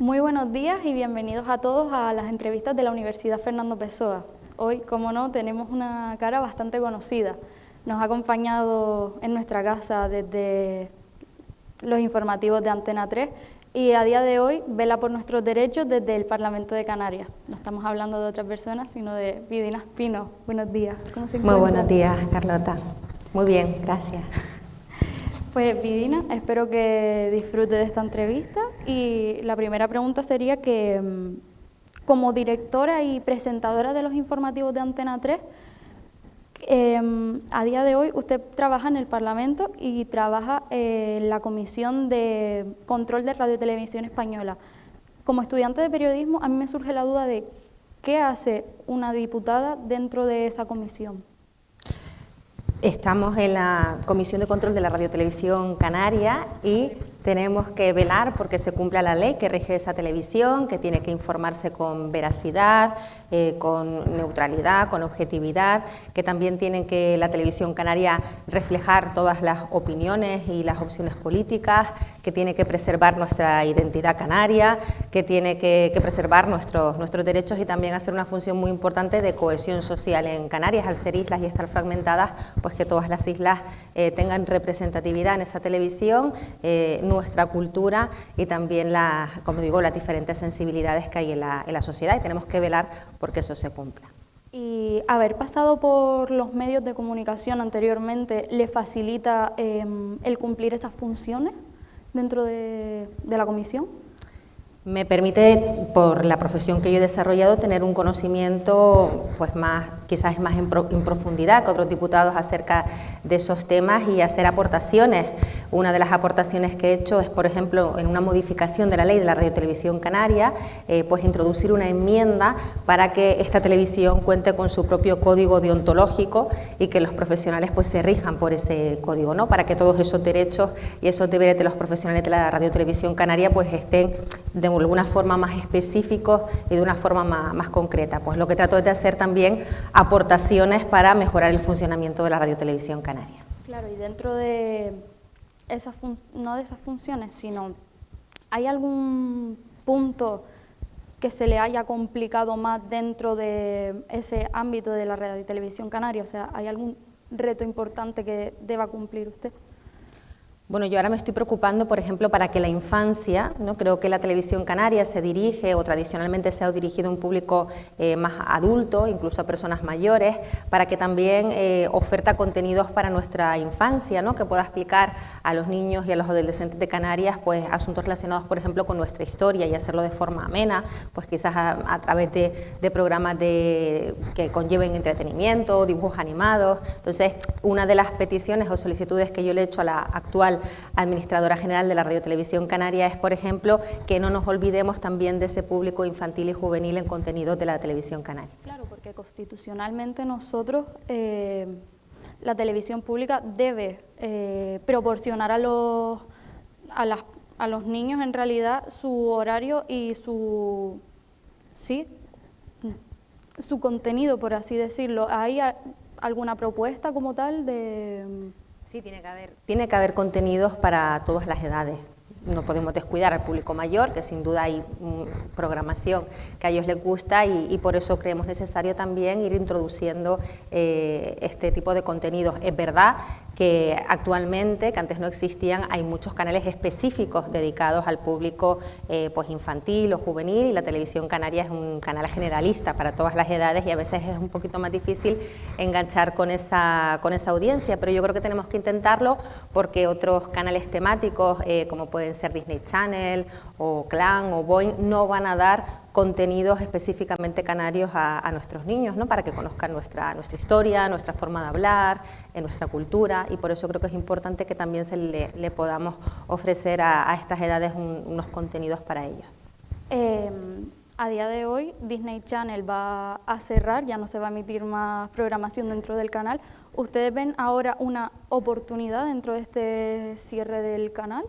Muy buenos días y bienvenidos a todos a las entrevistas de la Universidad Fernando Pessoa. Hoy, como no, tenemos una cara bastante conocida. Nos ha acompañado en nuestra casa desde los informativos de Antena 3 y a día de hoy vela por nuestros derechos desde el Parlamento de Canarias. No estamos hablando de otras personas, sino de Vidina Espino. Buenos días. ¿Cómo se encuentra? Muy buenos días, Carlota. Muy bien, gracias. Pues Vidina, espero que disfrute de esta entrevista y la primera pregunta sería que como directora y presentadora de los informativos de Antena 3, a día de hoy usted trabaja en el Parlamento y trabaja en la Comisión de Control de Radio y Televisión Española. Como estudiante de periodismo, a mí me surge la duda de qué hace una diputada dentro de esa comisión. Estamos en la Comisión de Control de la Radio y Televisión Canaria y tenemos que velar porque se cumpla la ley que rige esa televisión, que tiene que informarse con veracidad, con neutralidad, con objetividad, que también tiene que la televisión canaria reflejar todas las opiniones y las opciones políticas, que tiene que preservar nuestra identidad canaria, que tiene que preservar nuestros derechos y también hacer una función muy importante de cohesión social en Canarias, al ser islas y estar fragmentadas, pues que todas las islas tengan representatividad en esa televisión, nuestra cultura y también, como digo, las diferentes sensibilidades que hay en la sociedad, y tenemos que velar porque eso se cumpla. Y haber pasado por los medios de comunicación anteriormente, ¿le facilita el cumplir esas funciones dentro de la comisión? Me permite, por la profesión que yo he desarrollado, tener un conocimiento pues quizás más en profundidad que otros diputados acerca de esos temas y hacer aportaciones. Una de las aportaciones que he hecho es, por ejemplo, en una modificación de la ley de la Radio y Televisión Canaria, pues introducir una enmienda para que esta televisión cuente con su propio código deontológico y que los profesionales pues se rijan por ese código, ¿no? Para que todos esos derechos y esos deberes de los profesionales de la Radio y Televisión Canaria pues estén de alguna forma más específicos y de una forma más concreta. Pues lo que trato es de hacer también aportaciones para mejorar el funcionamiento de la Radio y Televisión Canaria. Claro, y dentro de esas no de esas funciones, sino ¿hay algún punto que se le haya complicado más dentro de ese ámbito de la Radio y Televisión Canaria? O sea, ¿hay algún reto importante que deba cumplir usted? Bueno, yo ahora me estoy preocupando, por ejemplo, para que la infancia, ¿no? Creo que la televisión canaria se dirige, o tradicionalmente se ha dirigido a un público más adulto, incluso a personas mayores, para que también oferta contenidos para nuestra infancia, ¿no? Que pueda explicar a los niños y a los adolescentes de Canarias pues asuntos relacionados, por ejemplo, con nuestra historia y hacerlo de forma amena, pues quizás a través de programas que conlleven entretenimiento, dibujos animados. Entonces, una de las peticiones o solicitudes que yo le he hecho a la actual administradora general de la Radio Televisión Canaria es, por ejemplo, que no nos olvidemos también de ese público infantil y juvenil en contenidos de la televisión canaria. Claro, porque constitucionalmente nosotros, la televisión pública debe proporcionar a los niños en realidad su horario y su contenido, por así decirlo. ¿Hay alguna propuesta como tal de...? Sí, tiene que haber contenidos para todas las edades. No podemos descuidar al público mayor, que sin duda hay programación que a ellos les gusta y por eso creemos necesario también ir introduciendo este tipo de contenidos. Es verdad que actualmente, que antes no existían, hay muchos canales específicos dedicados al público pues infantil o juvenil, y la televisión canaria es un canal generalista para todas las edades y a veces es un poquito más difícil enganchar con esa audiencia, pero yo creo que tenemos que intentarlo porque otros canales temáticos como pueden ser Disney Channel o Clan o Boing no van a dar contenidos específicamente canarios a nuestros niños, ¿no? Para que conozcan nuestra historia, nuestra forma de hablar, nuestra cultura, y por eso creo que es importante que también le podamos ofrecer a estas edades unos contenidos para ellos. A día de hoy Disney Channel va a cerrar, ya no se va a emitir más programación dentro del canal. ¿Ustedes ven ahora una oportunidad dentro de este cierre del canal?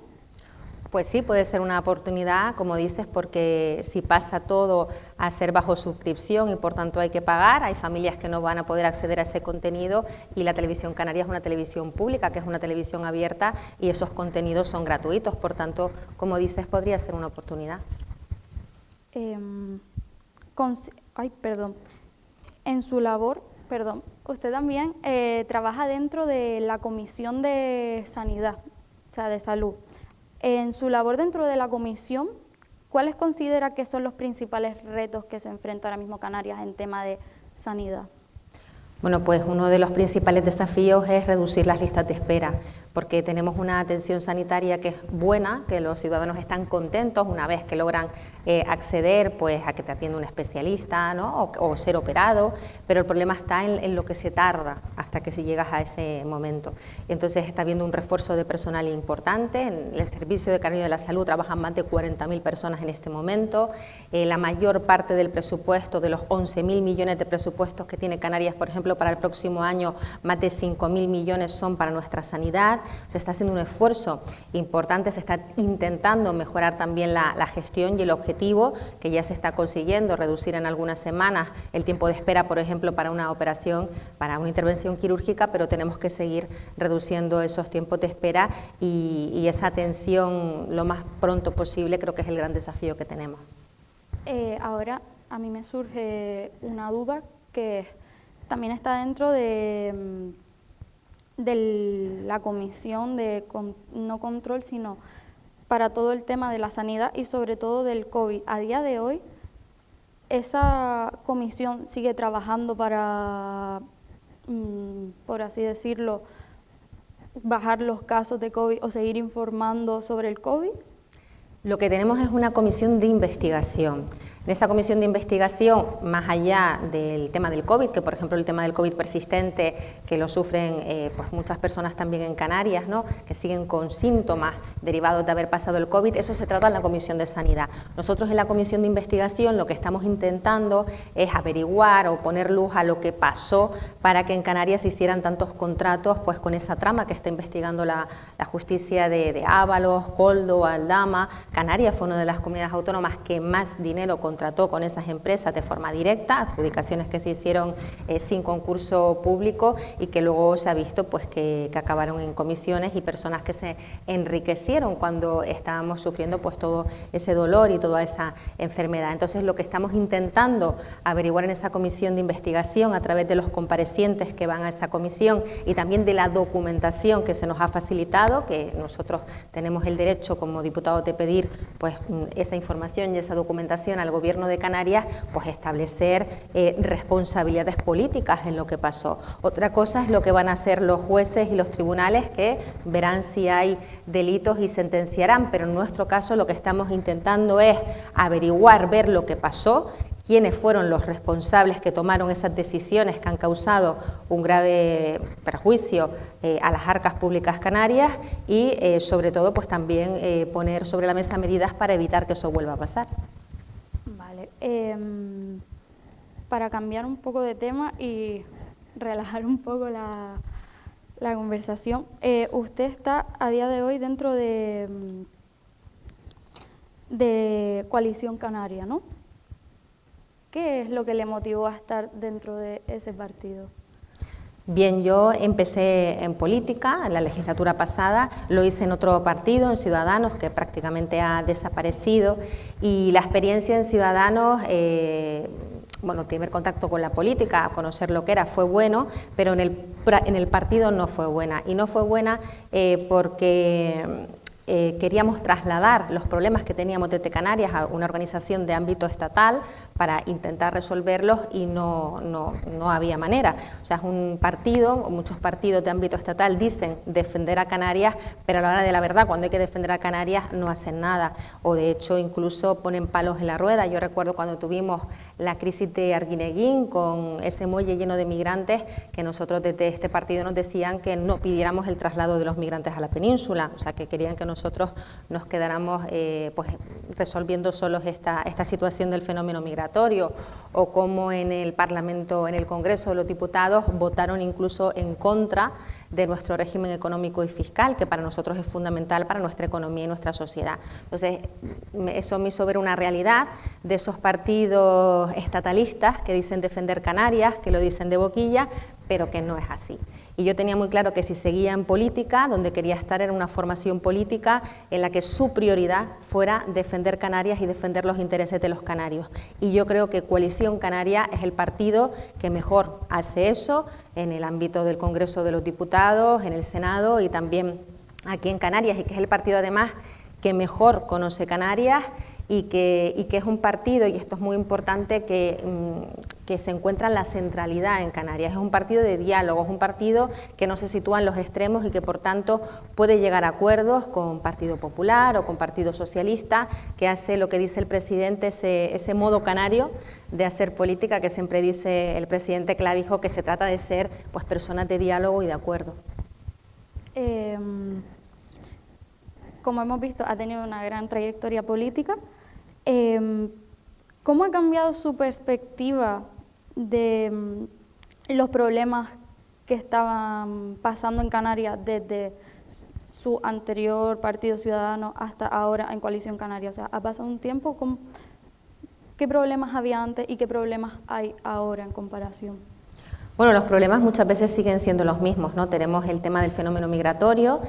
Pues sí, puede ser una oportunidad, como dices, porque si pasa todo a ser bajo suscripción y por tanto hay que pagar, hay familias que no van a poder acceder a ese contenido, y la televisión canaria es una televisión pública, que es una televisión abierta, y esos contenidos son gratuitos, por tanto, como dices, podría ser una oportunidad. En su labor, usted también trabaja dentro de la Comisión de Sanidad, o sea, de Salud. En su labor dentro de la comisión, ¿cuáles considera que son los principales retos que se enfrenta ahora mismo Canarias en tema de sanidad? Bueno, pues uno de los principales desafíos es reducir las listas de espera, porque tenemos una atención sanitaria que es buena, que los ciudadanos están contentos una vez que logran acceder pues, a que te atienda un especialista, ¿no? o ser operado, pero el problema está en lo que se tarda hasta que si llegas a ese momento. Y entonces está habiendo un refuerzo de personal importante. En el Servicio de Canario de la Salud trabajan más de 40.000 personas en este momento. La mayor parte del presupuesto, de los 11.000 millones de presupuestos que tiene Canarias, por ejemplo, para el próximo año, más de 5.000 millones son para nuestra sanidad. Se está haciendo un esfuerzo importante, se está intentando mejorar también la gestión y el objetivo que ya se está consiguiendo, reducir en algunas semanas el tiempo de espera, por ejemplo, para una operación, para una intervención quirúrgica, pero tenemos que seguir reduciendo esos tiempos de espera y esa atención lo más pronto posible, creo que es el gran desafío que tenemos. Ahora a mí me surge una duda que también está dentro de la comisión de no control, sino para todo el tema de la sanidad y sobre todo del COVID. A día de hoy, ¿esa comisión sigue trabajando para, por así decirlo, bajar los casos de COVID o seguir informando sobre el COVID? Lo que tenemos es una comisión de investigación. En esa comisión de investigación, más allá del tema del COVID, que por ejemplo el tema del COVID persistente, que lo sufren pues muchas personas también en Canarias, ¿no? que siguen con síntomas derivados de haber pasado el COVID, eso se trata en la Comisión de Sanidad. Nosotros en la comisión de investigación lo que estamos intentando es averiguar o poner luz a lo que pasó para que en Canarias se hicieran tantos contratos pues con esa trama que está investigando la justicia de Ábalos, Koldo, Aldama. Canarias fue una de las comunidades autónomas que más dinero contrató con esas empresas de forma directa, adjudicaciones que se hicieron sin concurso público y que luego se ha visto pues que acabaron en comisiones y personas que se enriquecieron cuando estábamos sufriendo pues todo ese dolor y toda esa enfermedad. Entonces lo que estamos intentando averiguar en esa comisión de investigación a través de los comparecientes que van a esa comisión y también de la documentación que se nos ha facilitado, que nosotros tenemos el derecho como diputados de pedir pues esa información y esa documentación al Gobierno de Canarias, pues establecer responsabilidades políticas en lo que pasó. Otra cosa es lo que van a hacer los jueces y los tribunales, que verán si hay delitos y sentenciarán, pero en nuestro caso lo que estamos intentando es averiguar, ver lo que pasó, quiénes fueron los responsables que tomaron esas decisiones que han causado un grave perjuicio a las arcas públicas canarias y sobre todo pues también poner sobre la mesa medidas para evitar que eso vuelva a pasar. Vale, para cambiar un poco de tema y relajar un poco la conversación, usted está a día de hoy dentro de Coalición Canaria, ¿no? ¿Qué es lo que le motivó a estar dentro de ese partido? Bien, yo empecé en política en la legislatura pasada, lo hice en otro partido, en Ciudadanos, que prácticamente ha desaparecido, y la experiencia en Ciudadanos, bueno, el primer contacto con la política, a conocer lo que era, fue bueno, pero en el partido no fue buena, y no fue buena porque queríamos trasladar los problemas que teníamos desde Canarias a una organización de ámbito estatal para intentar resolverlos y no había manera. O sea, es un partido, muchos partidos de ámbito estatal dicen defender a Canarias, pero a la hora de la verdad, cuando hay que defender a Canarias, no hacen nada, o de hecho incluso ponen palos en la rueda. Yo recuerdo cuando tuvimos la crisis de Arguineguín con ese muelle lleno de migrantes, que nosotros desde este partido nos decían que no pidiéramos el traslado de los migrantes a la península, o sea, que querían que nosotros nos quedáramos pues resolviendo solos esta situación del fenómeno migratorio, o como en el Parlamento, en el Congreso de los Diputados, votaron incluso en contra de nuestro régimen económico y fiscal, que para nosotros es fundamental para nuestra economía y nuestra sociedad. Entonces, eso me hizo ver una realidad de esos partidos estatalistas que dicen defender Canarias, que lo dicen de boquilla, pero que no es así. Y yo tenía muy claro que si seguía en política, donde quería estar era una formación política en la que su prioridad fuera defender Canarias y defender los intereses de los canarios. Y yo creo que Coalición Canaria es el partido que mejor hace eso en el ámbito del Congreso de los Diputados, en el Senado y también aquí en Canarias, y que es el partido además que mejor conoce Canarias y que es un partido, y esto es muy importante, que se encuentra en la centralidad en Canarias. Es un partido de diálogo, es un partido que no se sitúa en los extremos y que por tanto puede llegar a acuerdos con Partido Popular o con Partido Socialista, que hace lo que dice el presidente, ese modo canario de hacer política que siempre dice el presidente Clavijo, que se trata de ser pues personas de diálogo y de acuerdo. Como hemos visto, ha tenido una gran trayectoria política. ¿Cómo ha cambiado su perspectiva de los problemas que estaban pasando en Canarias desde su anterior Partido Ciudadano hasta ahora en Coalición Canaria? O sea, ha pasado un tiempo, ¿qué problemas había antes y qué problemas hay ahora en comparación? Bueno, los problemas muchas veces siguen siendo los mismos, ¿no? Tenemos el tema del fenómeno migratorio,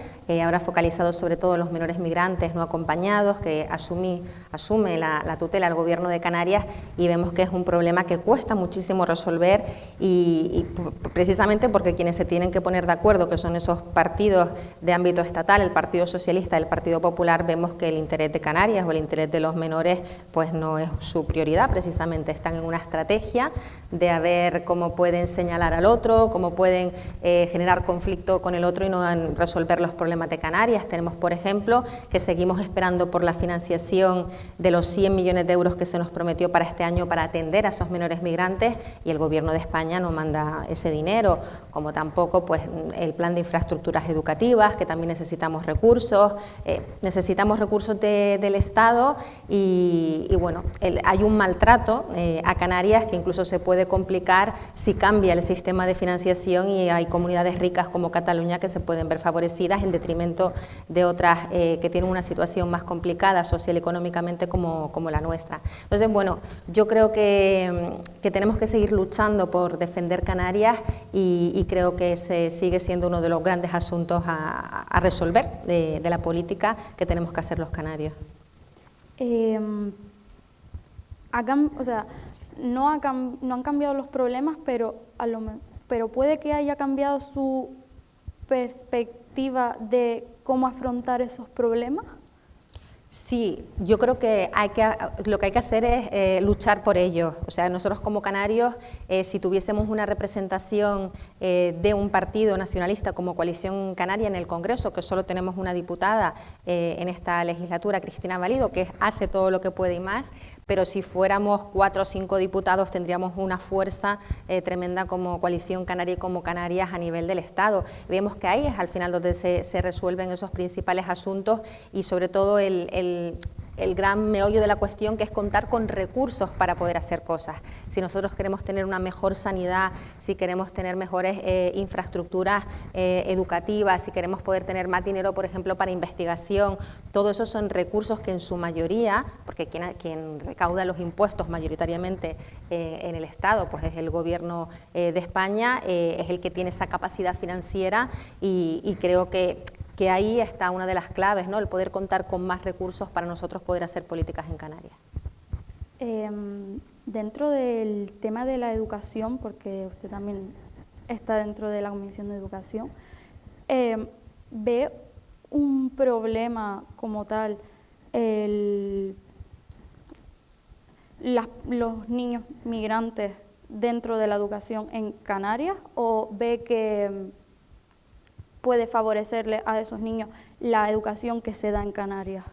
ahora focalizado sobre todo en los menores migrantes no acompañados, que asume la tutela del Gobierno de Canarias, y vemos que es un problema que cuesta muchísimo resolver y precisamente porque quienes se tienen que poner de acuerdo, que son esos partidos de ámbito estatal, el Partido Socialista y el Partido Popular, vemos que el interés de Canarias o el interés de los menores pues no es su prioridad, precisamente están en una estrategia de a ver cómo pueden señalar al otro, cómo pueden generar conflicto con el otro y no resolver los problemas de Canarias. Tenemos, por ejemplo, que seguimos esperando por la financiación de los 100 millones de euros que se nos prometió para este año para atender a esos menores migrantes, y el Gobierno de España no manda ese dinero, como tampoco pues el plan de infraestructuras educativas, que también necesitamos recursos del Estado y bueno, hay un maltrato a Canarias que incluso se puede complicar si cambia el sistema de financiación, y hay comunidades ricas como Cataluña que se pueden ver favorecidas en detrimento de otras que tienen una situación más complicada social y económicamente como la nuestra. Entonces, bueno, yo creo que tenemos que seguir luchando por defender Canarias y creo que ese sigue siendo uno de los grandes asuntos a resolver de la política que tenemos que hacer los canarios. No han cambiado los problemas, pero puede que haya cambiado su perspectiva de cómo afrontar esos problemas. Sí, yo creo que lo que hay que hacer es luchar por ellos. O sea, nosotros como canarios, si tuviésemos una representación de un partido nacionalista como Coalición Canaria en el Congreso, que solo tenemos una diputada en esta legislatura, Cristina Valido, que hace todo lo que puede y más, pero si fuéramos 4 o 5 diputados tendríamos una fuerza tremenda como Coalición Canaria y como Canarias a nivel del Estado. Vemos que ahí es al final donde se resuelven esos principales asuntos y sobre todo el gran meollo de la cuestión, que es contar con recursos para poder hacer cosas. Si nosotros queremos tener una mejor sanidad, si queremos tener mejores infraestructuras educativas, si queremos poder tener más dinero, por ejemplo, para investigación, todo eso son recursos que en su mayoría, porque quien recauda los impuestos mayoritariamente en el Estado, pues es el Gobierno de España, es el que tiene esa capacidad financiera y creo que ahí está una de las claves, ¿no? El poder contar con más recursos para nosotros poder hacer políticas en Canarias. Dentro del tema de la educación, porque usted también está dentro de la Comisión de Educación, ¿ve un problema como tal los niños migrantes dentro de la educación en Canarias, o ve que puede favorecerle a esos niños la educación que se da en Canarias?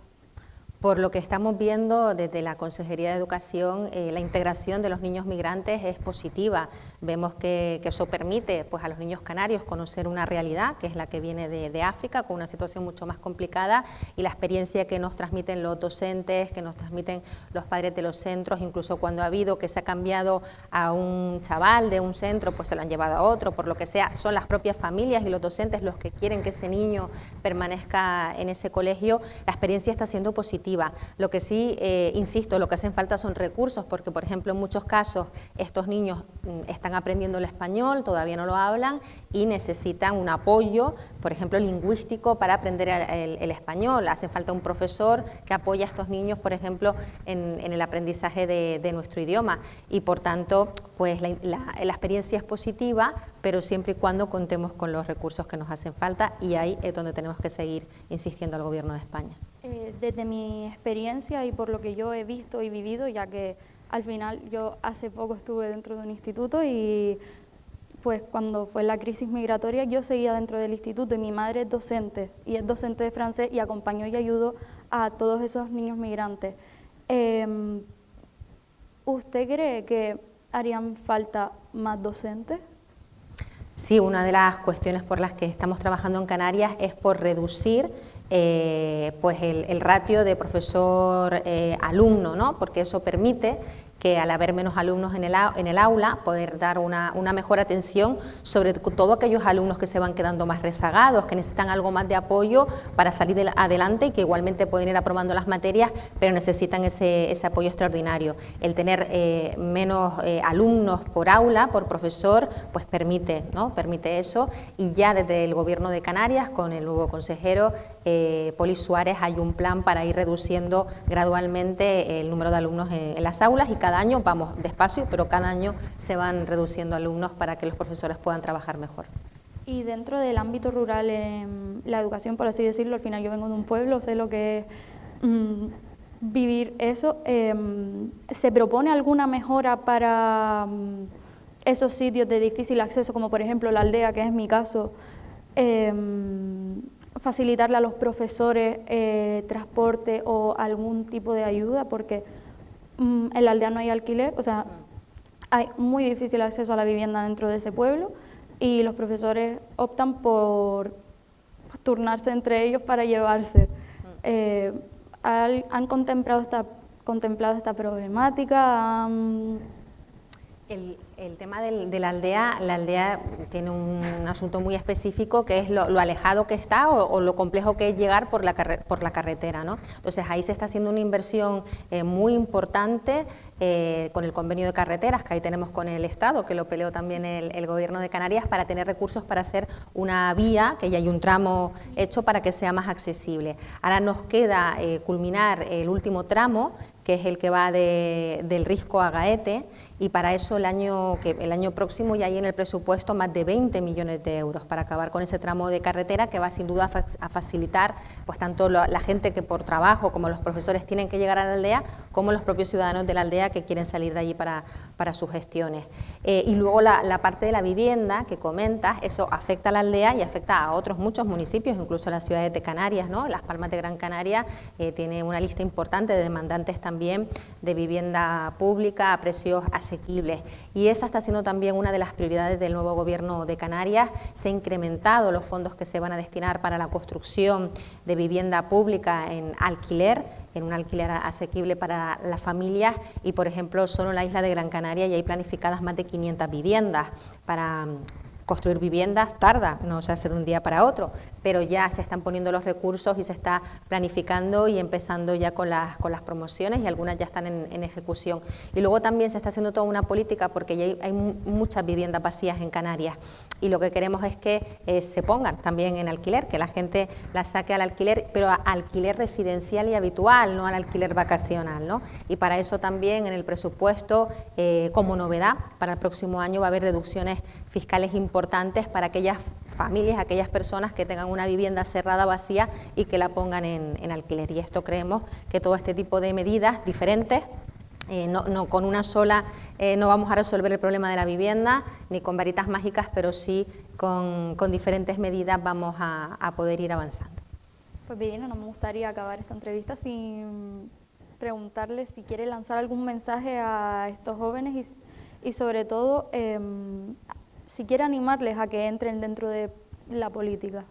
Por lo que estamos viendo desde la Consejería de Educación, la integración de los niños migrantes es positiva. Vemos que eso permite pues, a los niños canarios conocer una realidad, que es la que viene de África, con una situación mucho más complicada, y la experiencia que nos transmiten los docentes, que nos transmiten los padres de los centros, incluso cuando ha habido que se ha cambiado a un chaval de un centro, pues se lo han llevado a otro, por lo que sea, son las propias familias y los docentes los que quieren que ese niño permanezca en ese colegio. La experiencia está siendo positiva. positiva. Lo que sí, insisto, lo que hacen falta son recursos, porque por ejemplo en muchos casos estos niños están aprendiendo el español, todavía no lo hablan y necesitan un apoyo, por ejemplo lingüístico, para aprender el español. Hace falta un profesor que apoye a estos niños, por ejemplo, en el aprendizaje de nuestro idioma, y por tanto pues la experiencia es positiva, pero siempre y cuando contemos con los recursos que nos hacen falta, y ahí es donde tenemos que seguir insistiendo al Gobierno de España. Desde mi experiencia y por lo que yo he visto y vivido, ya que al final yo hace poco estuve dentro de un instituto y pues cuando fue la crisis migratoria yo seguía dentro del instituto y mi madre es docente y es docente de francés y acompañó y ayudó a todos esos niños migrantes. ¿Usted cree que harían falta más docentes? Sí, una de las cuestiones por las que estamos trabajando en Canarias es por reducir pues el ratio de profesor-alumno, ¿no? Porque eso permite que al haber menos alumnos en el aula, poder dar una mejor atención, sobre todo aquellos alumnos que se van quedando más rezagados, que necesitan algo más de apoyo para salir adelante y que igualmente pueden ir aprobando las materias, pero necesitan ese apoyo extraordinario. El tener menos alumnos por aula, por profesor, pues permite, ¿no? Permite eso, y ya desde el Gobierno de Canarias, con el nuevo consejero Poli Suárez, hay un plan para ir reduciendo gradualmente el número de alumnos en las aulas, y cada año vamos despacio, pero cada año se van reduciendo alumnos para que los profesores puedan trabajar mejor. Y dentro del ámbito rural, la educación, por así decirlo, al final yo vengo de un pueblo, sé lo que es vivir eso. ¿Se propone alguna mejora para esos sitios de difícil acceso, como por ejemplo la aldea, que es mi caso? Facilitarle a los profesores transporte o algún tipo de ayuda, porque en la aldea no hay alquiler, o sea, hay muy difícil acceso a la vivienda dentro de ese pueblo y los profesores optan por turnarse entre ellos para llevarse. ¿Han contemplado esta problemática? El tema de la aldea tiene un asunto muy específico, que es lo alejado que está o lo complejo que es llegar por la carretera, ¿no? Entonces ahí se está haciendo una inversión muy importante con el convenio de carreteras que ahí tenemos con el Estado, que lo peleó también el Gobierno de Canarias, para tener recursos para hacer una vía, que ya hay un tramo hecho para que sea más accesible. Ahora nos queda culminar el último tramo, que es el que va del Risco a Gaete, y para eso el año próximo ya hay en el presupuesto más de 20 millones de euros para acabar con ese tramo de carretera, que va sin duda a facilitar pues tanto la gente que por trabajo como los profesores tienen que llegar a la aldea, como los propios ciudadanos de la aldea que quieren salir de allí para sus gestiones. Y luego la parte de la vivienda que comentas, eso afecta a la aldea y afecta a otros muchos municipios, incluso a las ciudades de Canarias, ¿no? Las Palmas de Gran Canaria tiene una lista importante de demandantes también de vivienda pública a precios asequibles, y esa está siendo también una de las prioridades del nuevo Gobierno de Canarias. Se han incrementado los fondos que se van a destinar para la construcción de vivienda pública en un alquiler asequible para las familias, y por ejemplo solo en la isla de Gran Canaria ya hay planificadas más de 500 viviendas. Para construir viviendas tarda, no se hace de un día para otro, pero ya se están poniendo los recursos y se está planificando y empezando ya con las promociones, y algunas ya están en ejecución. Y luego también se está haciendo toda una política, porque ya hay muchas viviendas vacías en Canarias, y lo que queremos es que se pongan también en alquiler, que la gente las saque al alquiler, pero a alquiler residencial y habitual, no al alquiler vacacional, ¿no? Y para eso también en el presupuesto, como novedad, para el próximo año va a haber deducciones fiscales importantes para aquellas familias, aquellas personas que tengan una vivienda cerrada vacía y que la pongan en alquiler. Y esto creemos que todo este tipo de medidas diferentes, no con una sola no vamos a resolver el problema de la vivienda, ni con varitas mágicas, pero sí con diferentes medidas vamos a poder ir avanzando. Pues bien, no me gustaría acabar esta entrevista sin preguntarle si quiere lanzar algún mensaje a estos jóvenes y sobre todo si quiere animarles a que entren dentro de la política.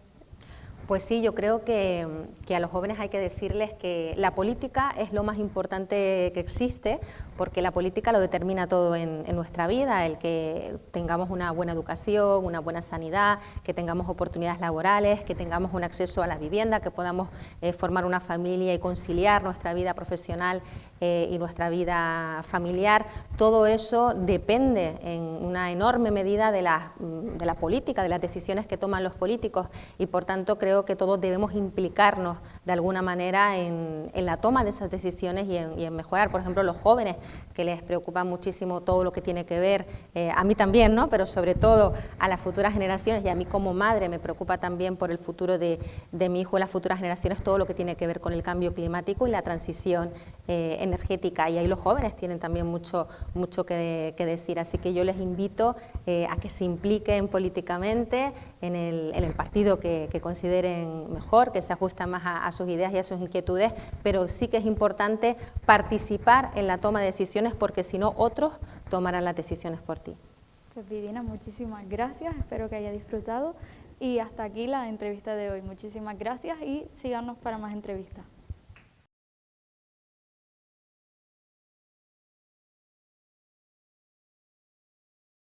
Pues sí, yo creo que a los jóvenes hay que decirles que la política es lo más importante que existe, porque la política lo determina todo en nuestra vida, el que tengamos una buena educación, una buena sanidad, que tengamos oportunidades laborales, que tengamos un acceso a la vivienda, que podamos formar una familia y conciliar nuestra vida profesional y nuestra vida familiar. Todo eso depende en una enorme medida de la política, de las decisiones que toman los políticos, y por tanto creo que todos debemos implicarnos de alguna manera en la toma de esas decisiones y en mejorar. Por ejemplo, los jóvenes, que les preocupa muchísimo todo lo que tiene que ver, a mí también, ¿no?, pero sobre todo a las futuras generaciones, y a mí como madre me preocupa también por el futuro de mi hijo y las futuras generaciones, todo lo que tiene que ver con el cambio climático y la transición energética, y ahí los jóvenes tienen también mucho que decir, así que yo les invito a que se impliquen políticamente en el partido que consideren mejor, que se ajusta más a sus ideas y a sus inquietudes, pero sí que es importante participar en la toma de decisiones, porque si no otros tomarán las decisiones por ti. Pues Vidina, muchísimas gracias, espero que haya disfrutado y hasta aquí la entrevista de hoy. Muchísimas gracias y síganos para más entrevistas.